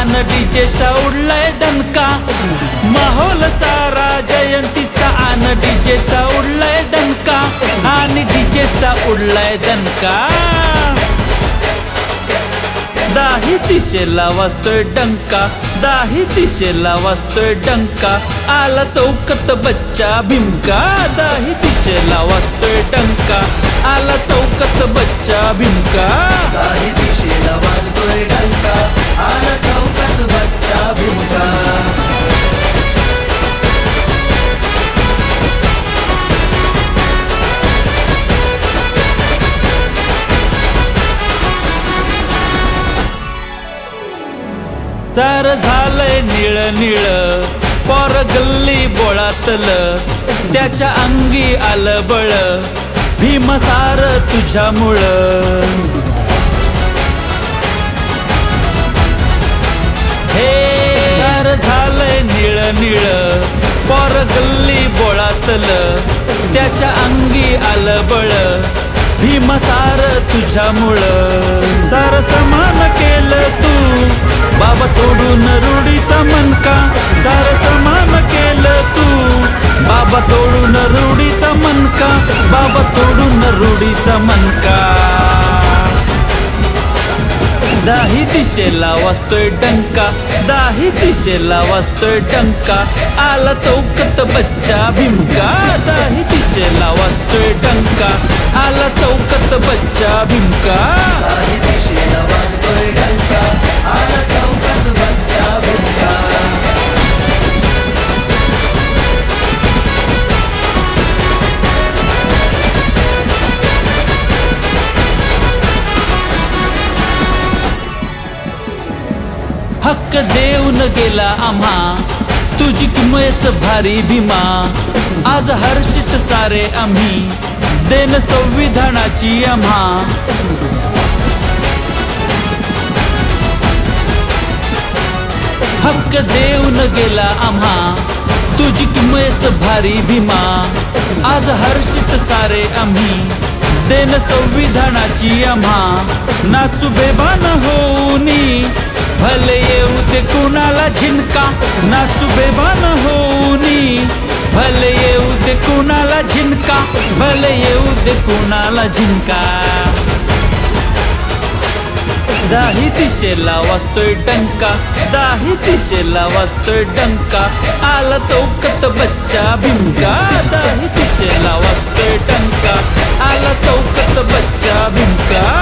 आन डीजेचा उडलाय दणका, माहोल सारा जयंतीचा आन डीजेचा उडलाय दणका, आणि डीजेचा उडलाय दणका। दाही दिशेला वाजतोय डंका, दाही दिशेला वाजतोय डंका, आला चौकात बच्चा भिमका। दाही दिशेला वाजतोय डंका, आला चौकात बच्चा भिमका। दाही दिशेला वाजतोय डंका, आला चौकात बच्चा भिमका। सार झालंय निळ निळ पोर गल्ली बोळातलं, त्याच्या अंगी आलं बळ भीमसार तुझ्यामुळं। हे सार झालंय निळ निळ पोर गल्ली बोळातलं, त्याच्या अंगी आलं बळ भीमसार तुझ्यामुळं। सार समान केलं तू बाबा तोडून रूढीचा मनका, सार समान केलं तू बाबा तोडून रूढीचा मनका, बाबा तोडून रूढीचा मनका। दाही दिशेला वाजतोय डंका, दाही दिशेला वाजतोय डंका, आला चौकात बच्चा भिमका। दाही दिशेला वाजतोय डंका, आला चौकात बच्चा भिमका। दाही दिशेला वाजतोय डंका, आला चौकात बच्चा भिमका। हक्क देऊन गेला आम्हा तुझी किमयच भारी भीमा, आज हर्षित सारे आम्ही देन संविधानाची आम्हा। हक्क देऊन गेला आम्हा तुझी किमयच भारी भीमा, आज हर्षित सारे आम्ही देन संविधानाची आम्हा। नाचू बेभान होऊनी भले येऊ दे कुणाला झिनका, नाचू बेभान होऊनी भले येऊ दे कुणाला झिनका, भले येऊ दे कुणाला झिनका। दाही दिशेला वाजतोय डंका, दाही दिशेला वाजतोय डंका, आला चौकात बच्चा भिमका। दाही दिशेला वाजतोय डंका, आला चौकात बच्चा भिमका।